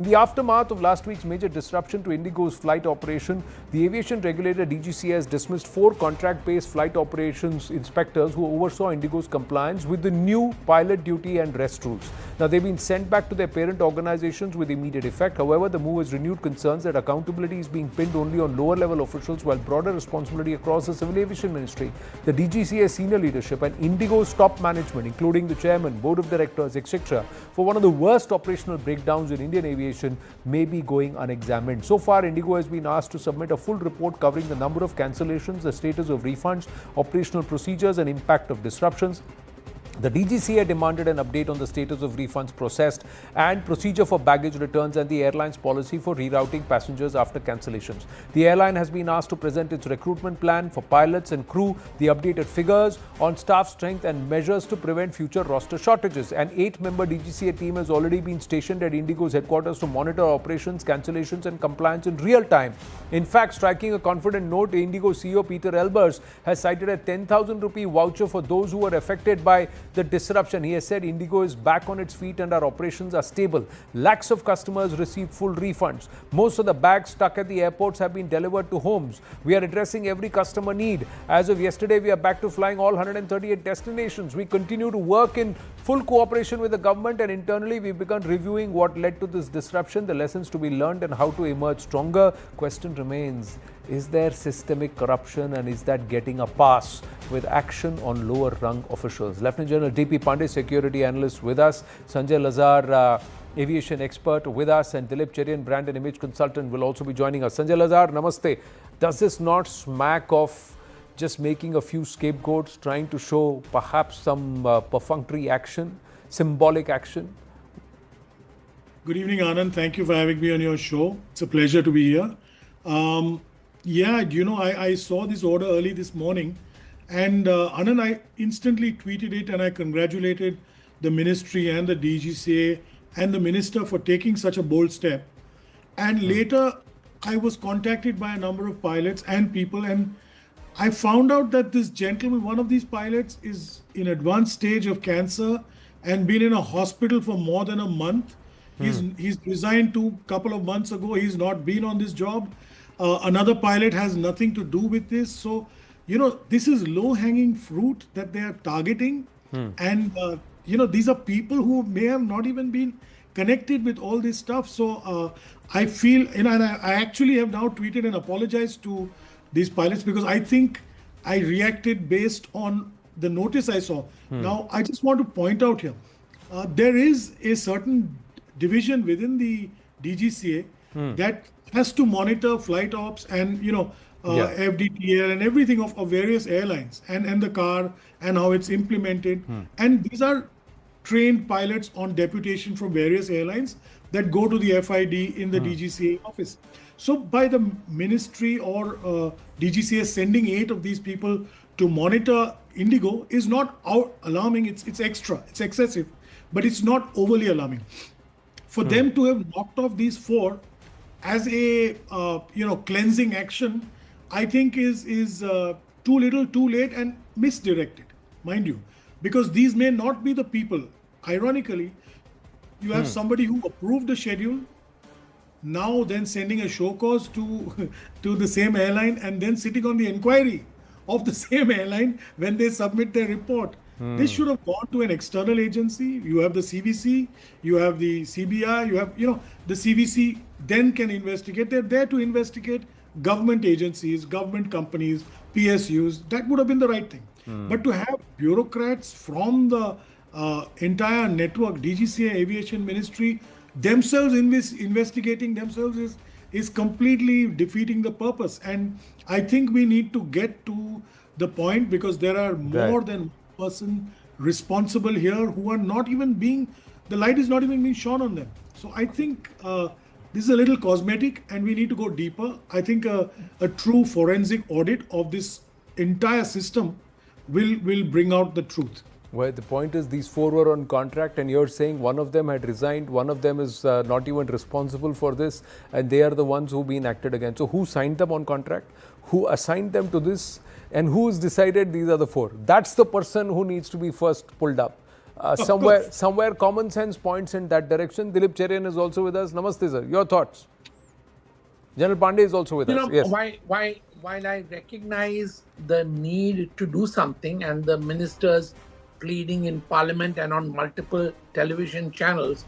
In the aftermath of last week's major disruption to IndiGo's flight operation, the aviation regulator DGCA has dismissed 4 contract-based flight operations inspectors who oversaw IndiGo's compliance with the new pilot duty and rest rules. Now, they've been sent back to their parent organizations with immediate effect. However, the move has renewed concerns that accountability is being pinned only on lower-level officials while broader responsibility across the Civil Aviation Ministry, the DGCA senior leadership and IndiGo's top management, including the chairman, board of directors, etc., for one of the worst operational breakdowns in Indian aviation may be going unexamined. So far, IndiGo has been asked to submit a full report covering the number of cancellations, the status of refunds, operational procedures and impact of disruptions. The DGCA demanded an update on the status of refunds processed and procedure for baggage returns and the airline's policy for rerouting passengers after cancellations. The airline has been asked to present its recruitment plan for pilots and crew, the updated figures on staff strength and measures to prevent future roster shortages. An 8-member DGCA team has already been stationed at IndiGo's headquarters to monitor operations, cancellations and compliance in real time. In fact, striking a confident note, IndiGo CEO Peter Elbers has cited a 10,000 rupee voucher for those who were affected by the disruption. He has said IndiGo is back on its feet and our operations are stable. Lakhs of customers received full refunds. Most of the bags stuck at the airports have been delivered to homes. We are addressing every customer need. As of yesterday, we are back to flying all 138 destinations. We continue to work in full cooperation with the government, and internally we've begun reviewing what led to this disruption, the lessons to be learned and how to emerge stronger. Question remains, is there systemic corruption and is that getting a pass with action on lower rung officials? Lieutenant General D.P. Pandey, security analyst with us, Sanjay Lazar, aviation expert with us, and Dilip Cherian, brand and image consultant will also be joining us. Sanjay Lazar, namaste. Does this not smack of just making a few scapegoats, trying to show perhaps some perfunctory action, symbolic action? Good evening, Anand. Thank you for having me on your show. It's a pleasure to be here. I saw this order early this morning, and Anand, I instantly tweeted it and I congratulated the ministry and the DGCA and the minister for taking such a bold step. And later, I was contacted by a number of pilots and people, and I found out that this gentleman, one of these pilots, is in advanced stage of cancer and been in a hospital for more than a month. He's resigned a couple of months ago. He's not been on this job. Another pilot has nothing to do with this. So, this is low-hanging fruit that they are targeting. And, these are people who may have not even been connected with all this stuff. So I feel, and I actually have now tweeted and apologized to these pilots because I think I reacted based on the notice I saw. Now, I just want to point out here, there is a certain division within the DGCA that has to monitor flight ops and, FDTL and everything of various airlines and the car and how it's implemented. And these are trained pilots on deputation from various airlines that go to the FID in the DGCA office. So by the ministry or DGCA sending 8 of these people to monitor IndiGo is not alarming. It's extra, it's excessive, but it's not overly alarming. For them to have knocked off these 4 as a cleansing action, I think is too little, too late, and misdirected, mind you, because these may not be the people. Ironically, you have somebody who approved the schedule, now then sending a show cause to the same airline and then sitting on the inquiry of the same airline when they submit their report. This should have gone to an external agency. You have the CVC, you have the CBI, you have, the CVC then can investigate. They're there to investigate government agencies, government companies, PSUs. That would have been the right thing. But to have bureaucrats from the entire network, DGCA, Aviation Ministry, themselves investigating themselves is completely defeating the purpose. And I think we need to get to the point, because there are more than one person responsible here who are not even the light is not even being shone on them. So I think this is a little cosmetic and we need to go deeper. I think a true forensic audit of this entire system will bring out the truth. Well, the point is these 4 were on contract and you're saying one of them had resigned, one of them is not even responsible for this, and they are the ones who've been acted against. So who signed them on contract? Who assigned them to this? And who's decided these are the 4? That's the person who needs to be first pulled up. Somewhere common sense points in that direction. Dilip Cherian is also with us. Namaste, sir. Your thoughts? General Pandey is also with us. Yes. While I recognize the need to do something and the ministers pleading in parliament and on multiple television channels,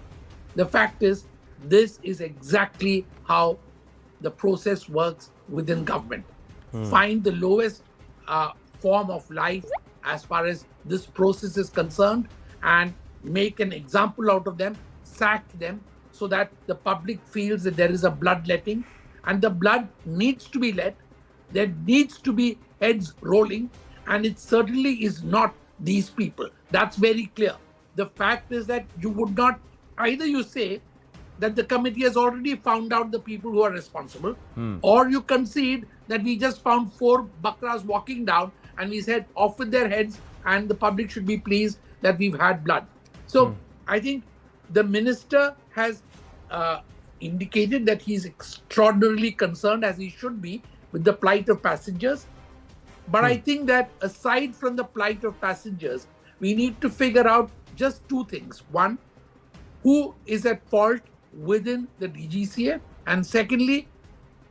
the fact is this is exactly how the process works within government. Find the lowest form of life as far as this process is concerned and make an example out of them, sack them so that the public feels that there is a bloodletting, and the blood needs to be let. There needs to be heads rolling, and it certainly is not these people. That's very clear. The fact is that you would not, either you say that the committee has already found out the people who are responsible, or you concede that we just found 4 bakras walking down and we said off with their heads and the public should be pleased that we've had blood. So I think the minister has indicated that he's extraordinarily concerned, as he should be, with the plight of passengers. But I think that aside from the plight of passengers, we need to figure out just 2 things. One, who is at fault within the DGCA? And secondly,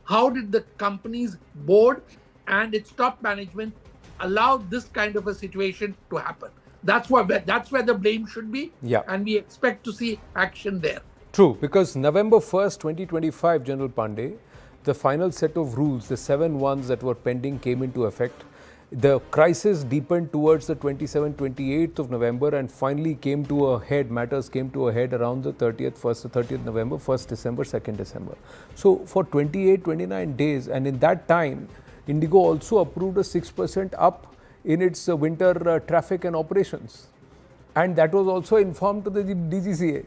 how did the company's board and its top management allow this kind of a situation to happen? That's where the blame should be. Yeah. And we expect to see action there. True, because November 1st, 2025, General Pandey, the final set of rules, the 7 ones that were pending, came into effect. The crisis deepened towards the 27th, 28th of November and finally came to a head. Matters came to a head around the 30th November, 1st December, 2nd December. So for 28, 29 days, and in that time, IndiGo also approved a 6% up in its winter traffic and operations. And that was also informed to the DGCA.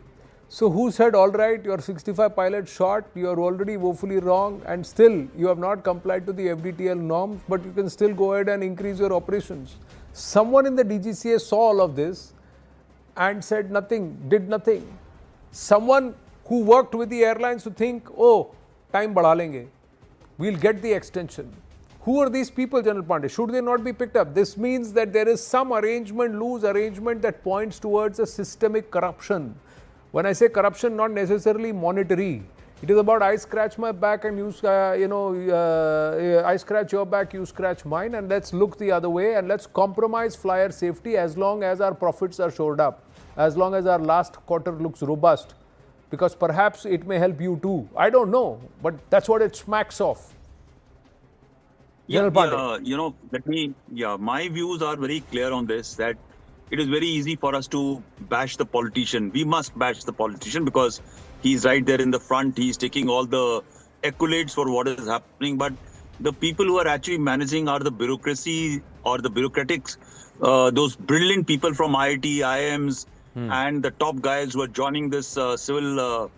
So who said, all right, your 65 pilots shot, you are already woefully wrong, and still you have not complied to the FDTL norms, but you can still go ahead and increase your operations. Someone in the DGCA saw all of this and said nothing, did nothing. Someone who worked with the airlines to think, oh, time badha lenge, we'll get the extension. Who are these people, General Pandey? Should they not be picked up? This means that there is some arrangement, loose arrangement that points towards a systemic corruption. When I say corruption, not necessarily monetary. It is about I scratch my back and you, I scratch your back, you scratch mine, and let's look the other way and let's compromise flyer safety as long as our profits are shored up, as long as our last quarter looks robust, because perhaps it may help you too. I don't know, but that's what it smacks of. Yeah, my views are very clear on this, that it is very easy for us to bash the politician. We must bash the politician because he's right there in the front. He's taking all the accolades for what is happening. But the people who are actually managing are the bureaucracy or the bureaucratics, those brilliant people from IIT, IIMs, and the top guys who are joining this civil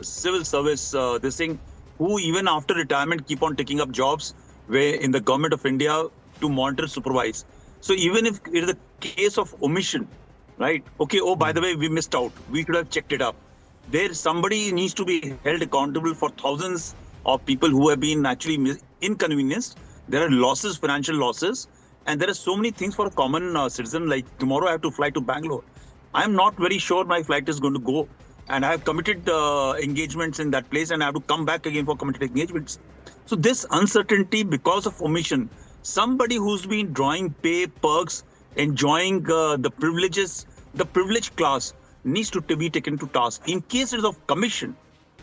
service, this thing, who even after retirement keep on taking up jobs where in the government of India to monitor, supervise. So even if it is a case of omission, right? Okay, oh, by the way, we missed out. We could have checked it up. Somebody needs to be held accountable for thousands of people who have been actually inconvenienced. There are losses, financial losses, and there are so many things for a common citizen. Like tomorrow I have to fly to Bangalore. I'm not very sure my flight is going to go, and I have committed engagements in that place, and I have to come back again for committed engagements. So this uncertainty because of omission, somebody who's been drawing pay, perks, enjoying the privileges, the privileged class needs to be taken to task. In cases of commission,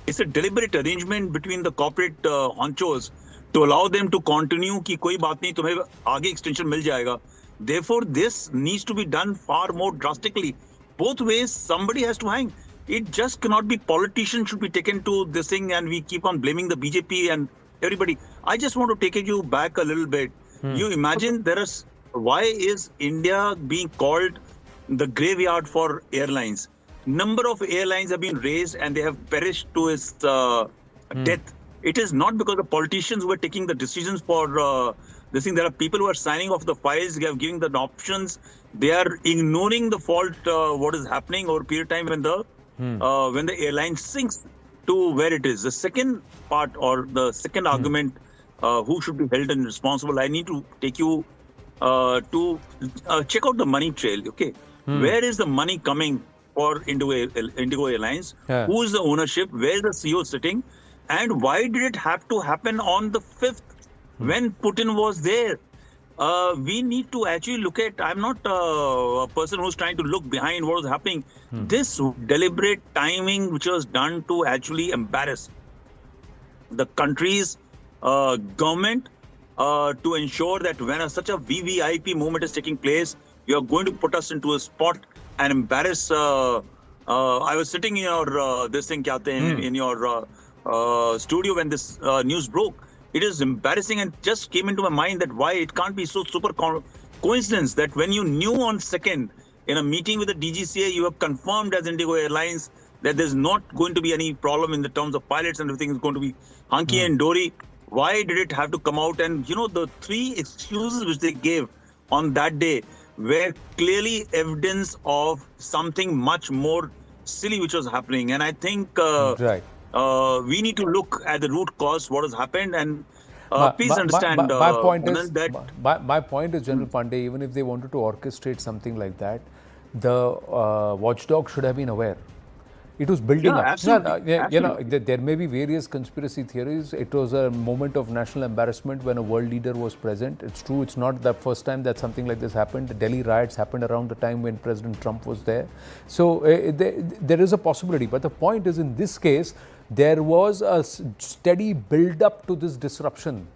it's a deliberate arrangement between the corporate honchos to allow them to continue ki koi baat nahi, tumhe aage extension mil jayega. Therefore, this needs to be done far more drastically. Both ways, somebody has to hang. It just cannot be politicians should be taken to this thing and we keep on blaming the BJP and everybody. I just want to take you back a little bit. You imagine why is India being called the graveyard for airlines? Number of airlines have been raised and they have perished to its death. It is not because the politicians who are taking the decisions for this thing. There are people who are signing off the files, they are giving the options. They are ignoring the fault, what is happening over a period of time when the airline sinks to where it is. The second part or the second argument, who should be held and responsible, I need to take you to check out the money trail. Okay, Where is the money coming for Indigo Airlines? Yeah. Who is the ownership? Where is the CEO sitting? And why did it have to happen on the 5th when Putin was there? We need to actually look at, I'm not a person who's trying to look behind what was happening. This deliberate timing which was done to actually embarrass the country's government to ensure that when such a VVIP movement is taking place, you're going to put us into a spot and embarrass. I was sitting in your, this thing, in your studio when this news broke. It is embarrassing and just came into my mind that why it can't be so super coincidence that when you knew on 2nd in a meeting with the DGCA, you have confirmed as Indigo Airlines that there's not going to be any problem in the terms of pilots and everything is going to be hunky and dory. Why did it have to come out? And the 3 excuses which they gave on that day were clearly evidence of something much more silly which was happening. And I think we need to look at the root cause, what has happened, and please understand. My point is, that my point is, General Pandey, even if they wanted to orchestrate something like that, the watchdog should have been aware. It was building up. Absolutely. There may be various conspiracy theories. It was a moment of national embarrassment when a world leader was present. It's true, it's not the first time that something like this happened. The Delhi riots happened around the time when President Trump was there. So there is a possibility. But the point is, in this case, there was a steady build-up to this disruption.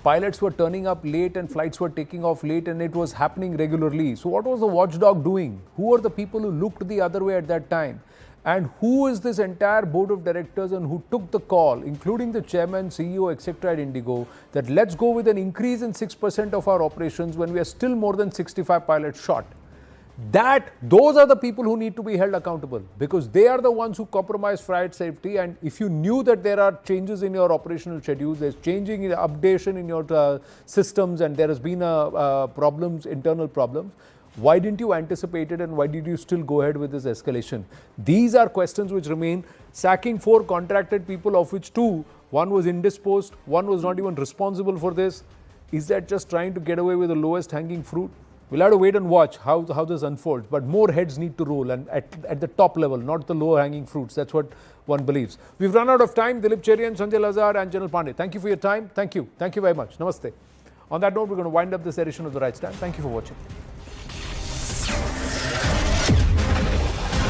Pilots were turning up late and flights were taking off late, and it was happening regularly. So what was the watchdog doing? Who were the people who looked the other way at that time? And who is this entire board of directors and who took the call, including the chairman, CEO, etc. at IndiGo, that let's go with an increase in 6% of our operations when we are still more than 65 pilots short? Those are the people who need to be held accountable, because they are the ones who compromise flight safety. And if you knew that there are changes in your operational schedules, there's changing in updation in your systems, and there has been problems, internal problems, why didn't you anticipate it, and why did you still go ahead with this escalation? These are questions which remain. Sacking 4 contracted people, of which 2, one was indisposed, one was not even responsible for this. Is that just trying to get away with the lowest hanging fruit? We'll have to wait and watch how this unfolds. But more heads need to roll, and at the top level, not the lower hanging fruits. That's what one believes. We've run out of time. Dilip Cherian, Sanjay Lazar and General Pandey, thank you for your time. Thank you. Thank you very much. Namaste. On that note, we're going to wind up this edition of The Right Stand. Thank you for watching.